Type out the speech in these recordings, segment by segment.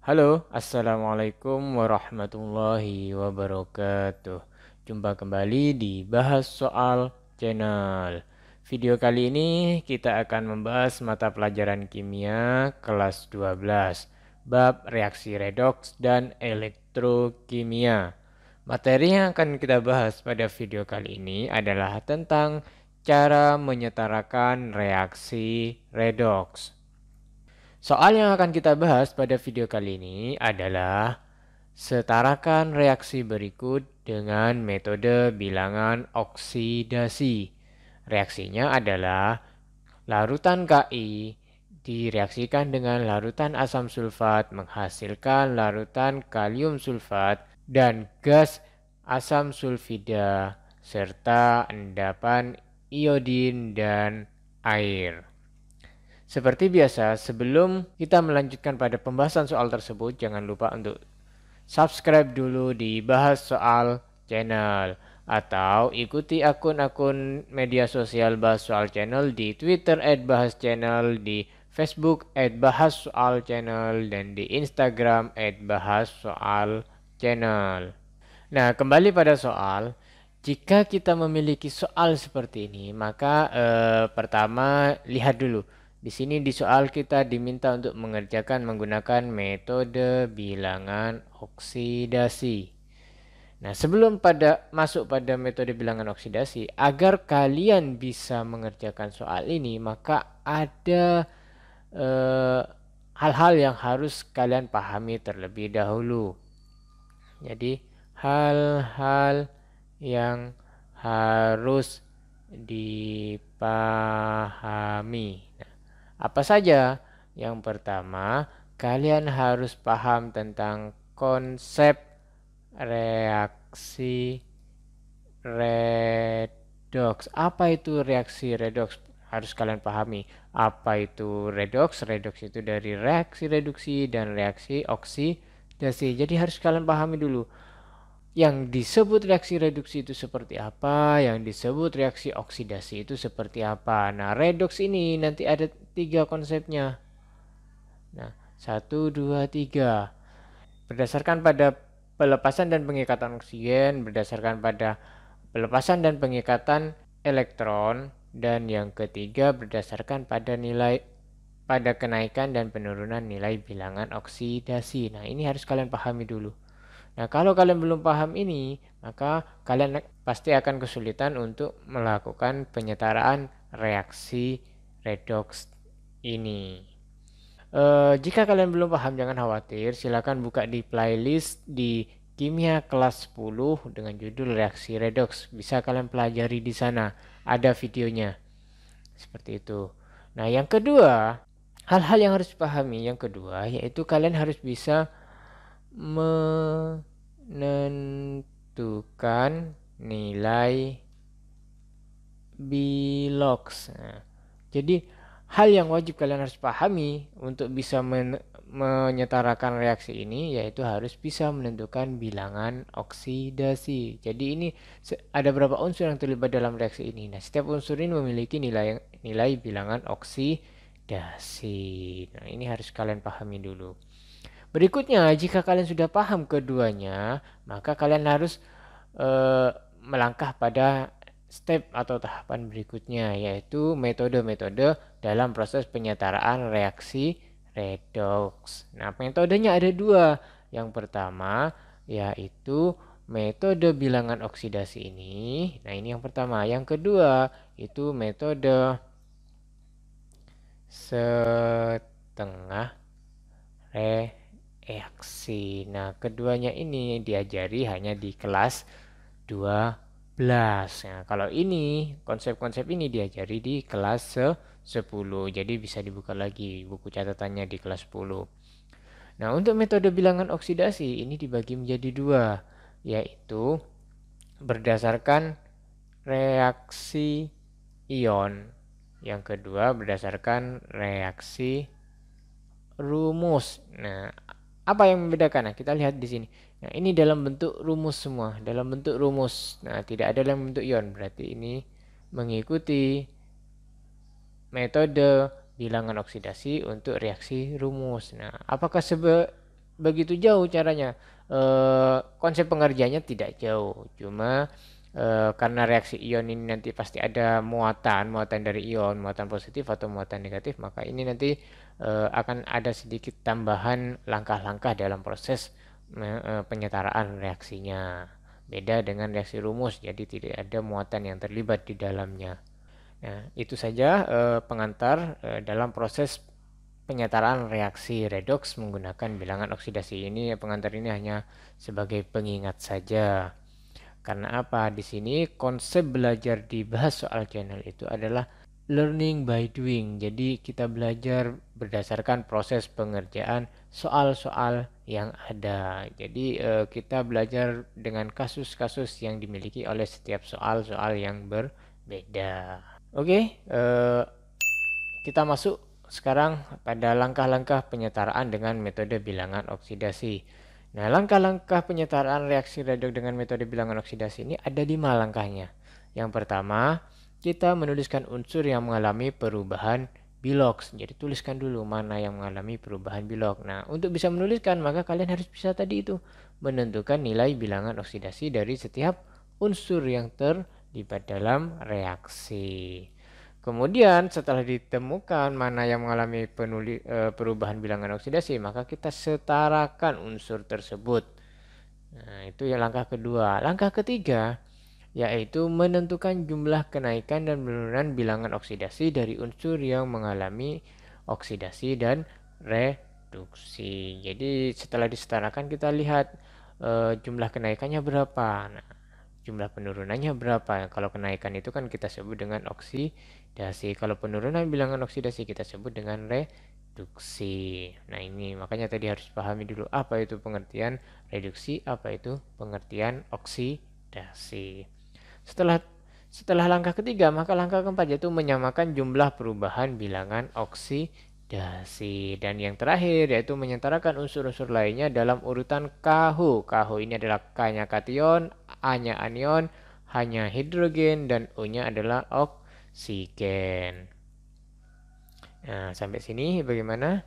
Halo, assalamualaikum warahmatullahi wabarakatuh. Jumpa kembali di Bahas Soal Channel. Video kali ini kita akan membahas mata pelajaran kimia kelas 12, bab reaksi redoks dan elektrokimia. Materi yang akan kita bahas pada video kali ini adalah tentang cara menyetarakan reaksi redoks. Soal yang akan kita bahas pada video kali ini adalah setarakan reaksi berikut dengan metode bilangan oksidasi. Reaksinya adalah larutan Ki direaksikan dengan larutan asam sulfat menghasilkan larutan kalium sulfat dan gas asam sulfida serta endapan iodin dan air. Seperti biasa, sebelum kita melanjutkan pada pembahasan soal tersebut, jangan lupa untuk subscribe dulu di Bahas Soal Channel atau ikuti akun-akun media sosial Bahas Soal Channel di Twitter @bahas_channel, di Facebook @bahas soal channel, dan di Instagram @bahas soal channel. Nah, kembali pada soal. Jika kita memiliki soal seperti ini, maka pertama lihat dulu. Di sini di soal kita diminta untuk mengerjakan menggunakan metode bilangan oksidasi. Nah, sebelum masuk pada metode bilangan oksidasi, agar kalian bisa mengerjakan soal ini, maka ada eh, hal-hal yang harus kalian pahami terlebih dahulu. Jadi, hal-hal yang harus dipahami. Nah, apa saja? Yang pertama, kalian harus paham tentang konsep reaksi redoks. Apa itu reaksi redoks? Harus kalian pahami. Apa itu redoks? Redoks itu dari reaksi reduksi dan reaksi oksidasi. Jadi harus kalian pahami dulu. Yang disebut reaksi reduksi itu seperti apa, yang disebut reaksi oksidasi itu seperti apa. Nah, redoks ini nanti ada 3 konsepnya. Nah, 1, 2, 3. Berdasarkan pada pelepasan dan pengikatan oksigen, berdasarkan pada pelepasan dan pengikatan elektron, dan yang ketiga berdasarkan pada kenaikan dan penurunan nilai bilangan oksidasi. Nah, ini harus kalian pahami dulu. Nah, kalau kalian belum paham ini, maka kalian pasti akan kesulitan untuk melakukan penyetaraan reaksi redoks ini. Jika kalian belum paham, jangan khawatir. Silakan buka di playlist di Kimia kelas 10 dengan judul reaksi redoks. Bisa kalian pelajari di sana. Ada videonya. Seperti itu. Nah, yang kedua, hal-hal yang harus dipahami yang kedua yaitu kalian harus bisa menentukan nilai Bilox. Nah, jadi hal yang wajib kalian harus pahami untuk bisa menyetarakan reaksi ini yaitu harus bisa menentukan bilangan oksidasi. Jadi ini ada berapa unsur yang terlibat dalam reaksi ini. Nah, setiap unsur ini memiliki nilai bilangan oksidasi. Nah, ini harus kalian pahami dulu. Berikutnya, jika kalian sudah paham keduanya, maka kalian harus eh, melangkah pada step atau tahapan berikutnya, yaitu metode-metode dalam proses penyetaraan reaksi redoks. Nah, metodenya ada 2. Yang pertama yaitu metode bilangan oksidasi ini. Nah, ini yang pertama. Yang kedua itu metode setengah reaksi. Nah, keduanya ini diajari hanya di kelas 12. Nah, kalau ini, konsep-konsep ini diajari di kelas 10. Jadi bisa dibuka lagi buku catatannya di kelas 10. Nah, untuk metode bilangan oksidasi ini dibagi menjadi 2, yaitu berdasarkan reaksi ion. Yang kedua berdasarkan reaksi rumus. Nah, apa yang membedakan? Nah, kita lihat di sini. Nah, ini dalam bentuk rumus semua, dalam bentuk rumus. Nah, tidak ada dalam bentuk ion. Berarti ini mengikuti metode bilangan oksidasi untuk reaksi rumus. Nah, apakah begitu jauh caranya. Konsep pengerjaannya tidak jauh, cuma karena reaksi ion ini nanti pasti ada muatan dari ion, muatan positif atau muatan negatif, maka ini nanti akan ada sedikit tambahan langkah-langkah dalam proses penyetaraan reaksinya. Beda dengan reaksi rumus, jadi tidak ada muatan yang terlibat di dalamnya. Nah, itu saja pengantar dalam proses penyetaraan reaksi redoks menggunakan bilangan oksidasi. Ini pengantar ini hanya sebagai pengingat saja. Karena apa? Di sini konsep belajar dibahas soal channel itu adalah learning by doing. Jadi kita belajar berdasarkan proses pengerjaan soal-soal yang ada. Jadi kita belajar dengan kasus-kasus yang dimiliki oleh setiap soal-soal yang berbeda. Oke, kita masuk sekarang pada langkah-langkah penyetaraan dengan metode bilangan oksidasi. Nah, langkah-langkah penyetaraan reaksi redoks dengan metode bilangan oksidasi ini ada 5 langkahnya. Yang pertama, kita menuliskan unsur yang mengalami perubahan biloks. Jadi tuliskan dulu mana yang mengalami perubahan bilok. Nah, untuk bisa menuliskan maka kalian harus bisa tadi itu menentukan nilai bilangan oksidasi dari setiap unsur yang terlibat dalam reaksi. Kemudian setelah ditemukan mana yang mengalami perubahan bilangan oksidasi, maka kita setarakan unsur tersebut. Nah, itu ya langkah kedua. Langkah ketiga yaitu menentukan jumlah kenaikan dan penurunan bilangan oksidasi dari unsur yang mengalami oksidasi dan reduksi. Jadi setelah disetarakan kita lihat jumlah kenaikannya berapa. Nah, jumlah penurunannya berapa. Kalau kenaikan itu kan kita sebut dengan oksidasi. Kalau penurunan bilangan oksidasi kita sebut dengan reduksi. Nah, ini makanya tadi harus pahami dulu apa itu pengertian reduksi, apa itu pengertian oksidasi. Setelah langkah ketiga, maka langkah keempat yaitu menyamakan jumlah perubahan bilangan oksidasi. Dan yang terakhir yaitu menyetarakan unsur-unsur lainnya dalam urutan KH. KH ini adalah K-nya kation, A-nya anion, H-nya hidrogen, dan O-nya adalah oksigen. Nah, sampai sini bagaimana?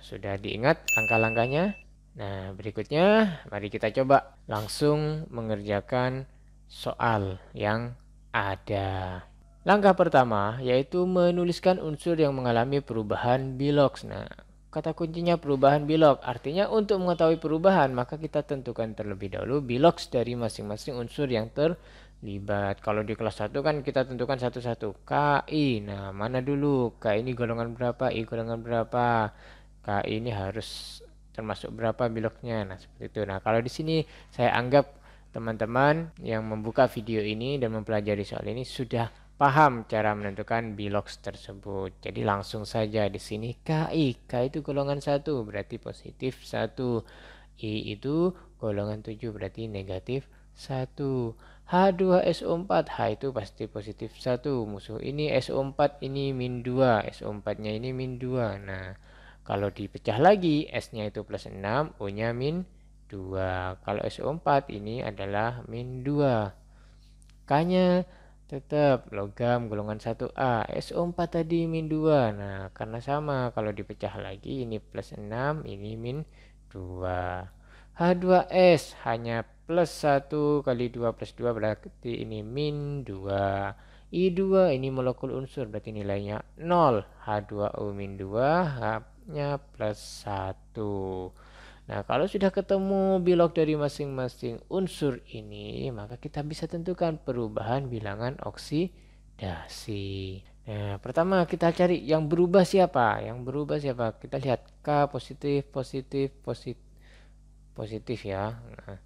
Sudah diingat langkah-langkahnya? Nah, berikutnya mari kita coba langsung mengerjakan soal yang ada. Langkah pertama yaitu menuliskan unsur yang mengalami perubahan biloks. Nah, kata kuncinya perubahan bilok. Artinya untuk mengetahui perubahan maka kita tentukan terlebih dahulu biloks dari masing-masing unsur yang terlibat. Kalau di kelas 1 kan kita tentukan satu-satu. KI. Nah, mana dulu? K ini golongan berapa? I golongan berapa? KI ini harus termasuk berapa biloknya. Nah, seperti itu. Nah, kalau di sini saya anggap teman-teman yang membuka video ini dan mempelajari soal ini sudah paham cara menentukan biloks tersebut. Jadi langsung saja di sini KI. K itu golongan 1 berarti positif 1. I itu golongan 7 berarti negatif 1. H2SO4. H itu pasti positif 1. Musuh ini SO4 ini min 2. SO4-nya ini min 2. Nah, kalau dipecah lagi, S-nya itu plus 6, O-nya min 2. Kalau SO4 ini adalah min 2. K-nya tetap logam golongan 1A. SO4 tadi min 2. Nah, karena sama, kalau dipecah lagi, ini plus 6, ini min 2. H2S hanya plus 1 kali 2 plus 2 berarti ini min 2. I2 ini molekul unsur berarti nilainya 0. H2O min 2, H-nya plus 1. Nah, kalau sudah ketemu bilok dari masing-masing unsur ini, maka kita bisa tentukan perubahan bilangan oksidasi. Nah, pertama kita cari yang berubah siapa? Yang berubah siapa? Kita lihat K positif, positif, positif, positif ya. Nah,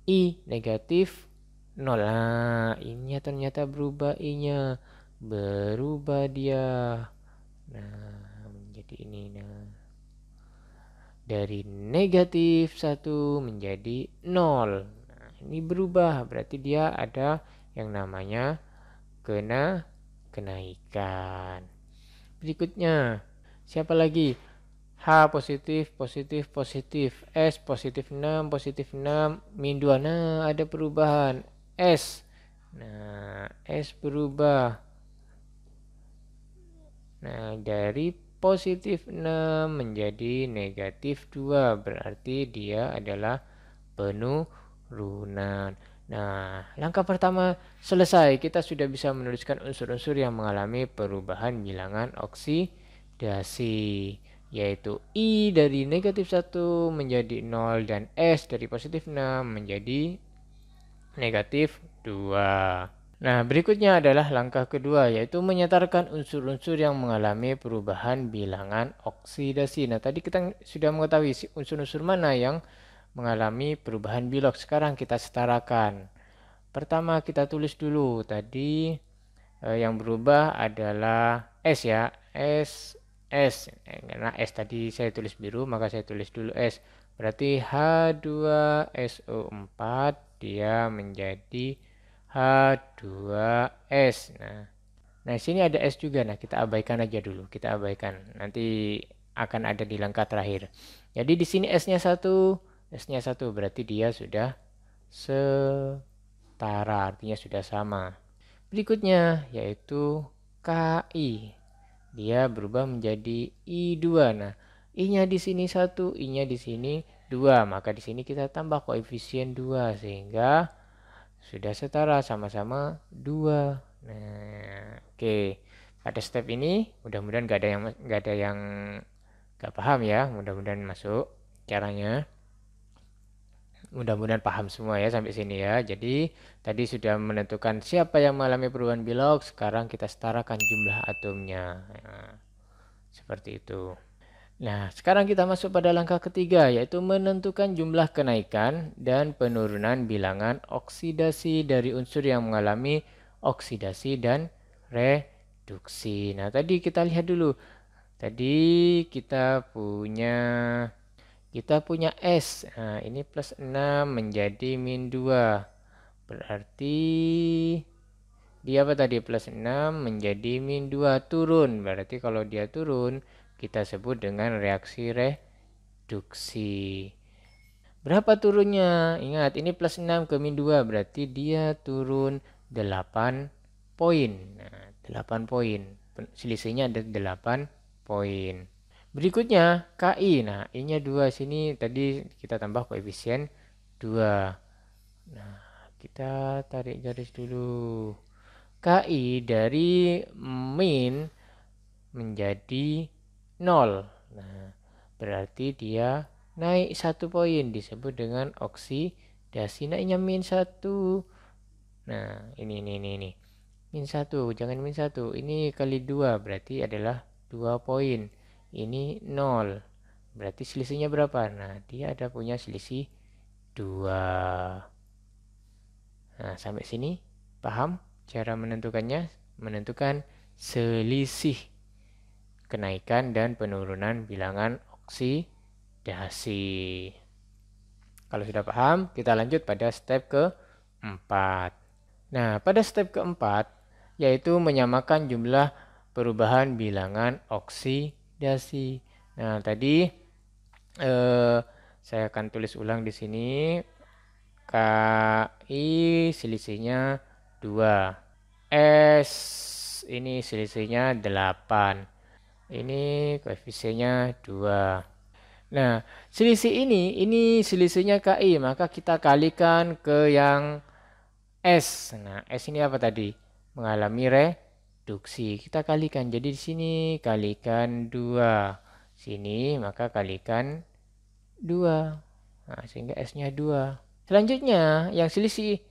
I negatif 0. Nah, ini ternyata berubah I-nya. Berubah dia. Nah, menjadi ini. Nah, dari negatif 1 menjadi 0. Nah, ini berubah. Berarti dia ada yang namanya kenaikan. Berikutnya, siapa lagi? H positif, positif, positif. S positif 6, positif 6, min 2. Nah, ada perubahan. S. Nah, S berubah. Nah, dari positif 6 menjadi negatif 2. Berarti dia adalah penurunan. Nah, langkah pertama selesai. Kita sudah bisa menuliskan unsur-unsur yang mengalami perubahan bilangan oksidasi, yaitu I dari negatif 1 menjadi 0 dan S dari positif 6 menjadi negatif 2. Nah, berikutnya adalah langkah kedua, yaitu menyetarkan unsur-unsur yang mengalami perubahan bilangan oksidasi. Nah, tadi kita sudah mengetahui unsur-unsur mana yang mengalami perubahan bilog. Sekarang kita setarakan. Pertama kita tulis dulu. Tadi yang berubah adalah S ya. S. Karena S tadi saya tulis biru, maka saya tulis dulu S. Berarti H2SO4 dia menjadi H2S. Nah, sini ada S juga. Nah, kita abaikan aja dulu. Kita abaikan. Nanti akan ada di langkah terakhir. Jadi di sini S-nya 1. S-nya 1 berarti dia sudah setara. Artinya sudah sama. Berikutnya yaitu KI. Dia berubah menjadi I2. Nah, I-nya di sini 1, I-nya di sini 2. Maka di sini kita tambah koefisien 2 sehingga sudah setara sama-sama 2. Nah, oke. Pada step ini mudah-mudahan gak ada yang gak paham ya. Mudah-mudahan masuk caranya. Mudah-mudahan paham semua ya sampai sini ya. Jadi tadi sudah menentukan siapa yang mengalami perubahan bilog. Sekarang kita setarakan jumlah atomnya. Nah, seperti itu. Nah, sekarang kita masuk pada langkah ketiga, yaitu menentukan jumlah kenaikan dan penurunan bilangan oksidasi dari unsur yang mengalami oksidasi dan reduksi. Nah, tadi kita lihat dulu. Tadi kita punya S. Nah, ini plus 6 menjadi min 2. Berarti dia apa tadi? Plus 6 menjadi min 2 turun. Berarti kalau dia turun, kita sebut dengan reaksi reduksi. Berapa turunnya? Ingat, ini plus 6 ke min 2. Berarti dia turun 8 poin. Nah, 8 poin. Selisihnya ada 8 poin. Berikutnya, KI. Nah, I-nya 2 sini. Tadi kita tambah koefisien 2. Nah, kita tarik garis dulu. KI dari min menjadi 0. Nah, berarti dia naik 1 poin, disebut dengan oksidasi. Naiknya min 1. Nah, ini. Min 1, jangan min 1. Ini kali 2 berarti adalah 2 poin. Ini 0. Berarti selisihnya berapa? Nah, dia ada punya selisih 2. Nah, sampai sini paham cara menentukannya? Menentukan selisih kenaikan dan penurunan bilangan oksidasi. Kalau sudah paham, kita lanjut pada step keempat. Nah, pada step keempat, yaitu menyamakan jumlah perubahan bilangan oksidasi. Nah, tadi saya akan tulis ulang di sini. KI selisihnya 2. S ini selisihnya 8. Ini koefisiennya 2. Nah, selisih ini selisihnya KI, maka kita kalikan ke yang S. Nah, S ini apa tadi? Mengalami reduksi. Kita kalikan. Jadi di sini kalikan 2. Sini maka kalikan 2. Nah, sehingga S-nya 2. Selanjutnya, yang selisih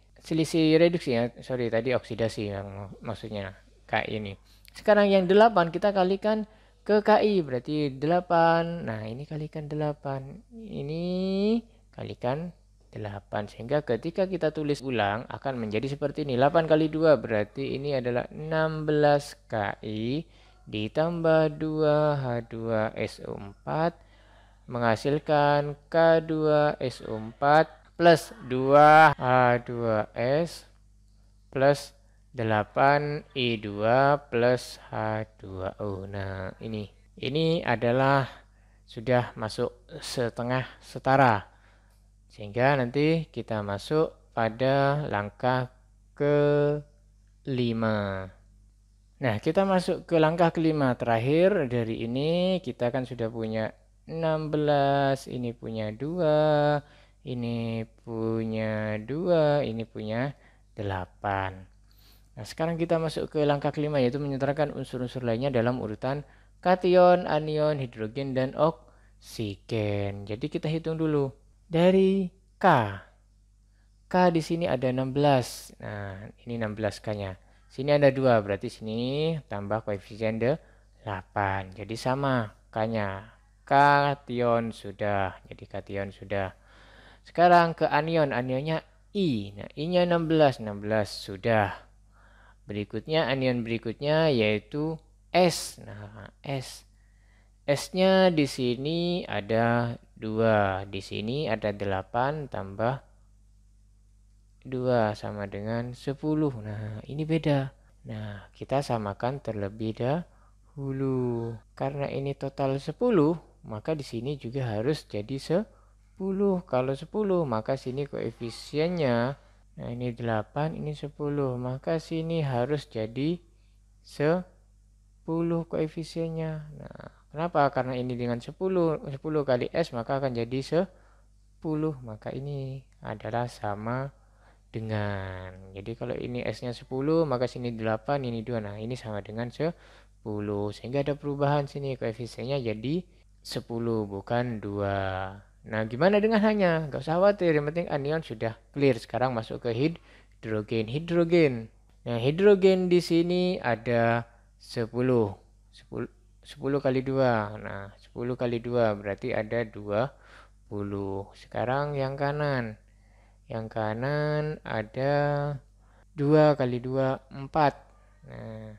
reduksi ya. Sorry, tadi oksidasi yang maksudnya KI ini. Sekarang yang 8 kita kalikan ke KI, berarti 8. Nah, ini kalikan 8. Ini kalikan 8. Sehingga ketika kita tulis ulang akan menjadi seperti ini. 8 kali 2 berarti ini adalah 16 KI ditambah 2 H2SO4 menghasilkan K2SO4 plus 2 H2S plus 8 I2 plus H2O. Nah, ini adalah sudah masuk setengah setara. Sehingga nanti kita masuk pada langkah ke-5. Nah, kita masuk ke langkah kelima terakhir. Dari ini kita kan sudah punya 16, ini punya 2, ini punya 2, ini punya 8. Nah, sekarang kita masuk ke langkah kelima, yaitu menyetarakan unsur-unsur lainnya dalam urutan kation, anion, hidrogen, dan oksigen. Jadi kita hitung dulu. Dari K. K di sini ada 16. Nah, ini 16 K-nya. Sini ada 2, berarti sini tambah koefisien 8. Jadi sama K-nya. Kation sudah. Jadi kation sudah. Sekarang ke anion. Anionnya I. Nah, I-nya 16. 16 sudah. Berikutnya anion berikutnya yaitu S. Nah, S. S-nya di sini ada 2. Di sini ada 8 tambah 2 sama dengan 10. Nah, ini beda. Nah, kita samakan terlebih dahulu. Karena ini total 10, maka di sini juga harus jadi 10. Kalau 10, maka sini koefisiennya, nah ini 8, ini 10. Maka sini harus jadi 10 koefisiennya. Nah, kenapa? Karena ini dengan 10 kali S, maka akan jadi 10. Maka ini adalah sama dengan, jadi kalau ini S-nya 10, maka sini 8, ini 2. Nah, ini sama dengan 10. Sehingga ada perubahan sini, koefisiennya jadi 10, bukan 2. Nah, gimana dengan hanya? Gak usah khawatir, yang penting anion sudah clear. Sekarang masuk ke hidrogen. Hidrogen. Nah, hidrogen di sini ada 10. 10 kali 2. Nah, 10 kali 2 berarti ada 20. Sekarang yang kanan. Yang kanan ada 2 kali 2, 4. Nah,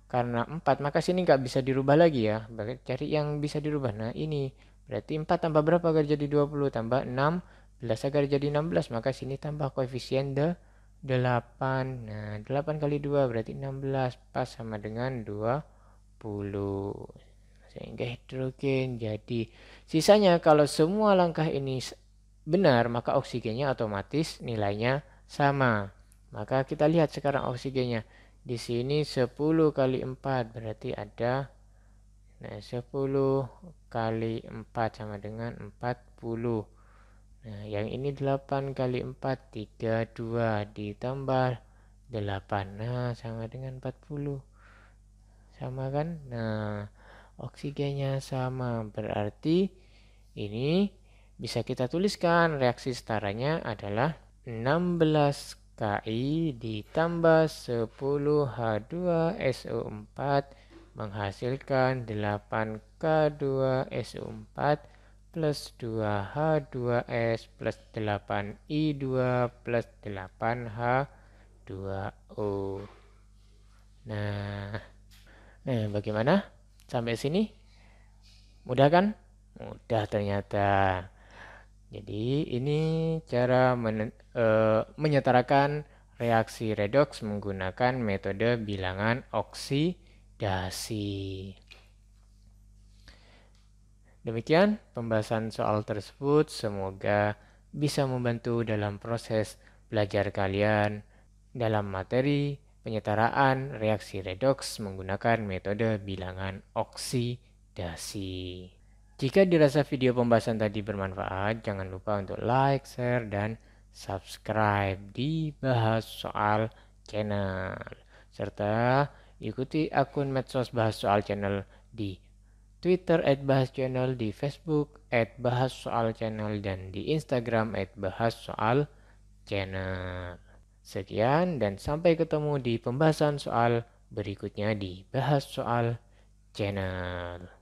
karena 4, maka sini nggak bisa dirubah lagi ya. Cari yang bisa dirubah. Nah, ini. Berarti 4 tambah berapa agar jadi 20? Tambah 16 agar jadi 16. Maka sini tambah koefisien 8. Nah, 8 kali 2 berarti 16. Pas sama dengan 20. Sehingga hidrogen jadi. Sisanya kalau semua langkah ini benar, maka oksigennya otomatis nilainya sama. Maka kita lihat sekarang oksigennya. Di sini 10 kali 4 berarti ada, nah 10 kali 4 sama dengan 40. Nah, yang ini 8 kali 4, 32 ditambah 8. Nah, sama dengan 40. Sama kan? Nah, oksigennya sama. Berarti ini bisa kita tuliskan reaksi setaranya adalah 16 Ki ditambah 10 H2SO4 menghasilkan 8 K2SO4 plus 2 H2S plus 8 I2 plus 8 H2O. Nah, bagaimana? Sampai sini? Mudah kan? Mudah ternyata. Jadi ini cara menyetarakan reaksi redoks menggunakan metode bilangan oksidasi. Demikian pembahasan soal tersebut, semoga bisa membantu dalam proses belajar kalian dalam materi penyetaraan reaksi redoks menggunakan metode bilangan oksidasi. Jika dirasa video pembahasan tadi bermanfaat, jangan lupa untuk like, share, dan subscribe di Bahas Soal Channel. Serta ikuti akun medsos Bahas Soal Channel di Twitter @bahas_channel, di Facebook @bahas soal channel, dan di Instagram @bahas soal channel. Sekian dan sampai ketemu di pembahasan soal berikutnya di Bahas Soal Channel.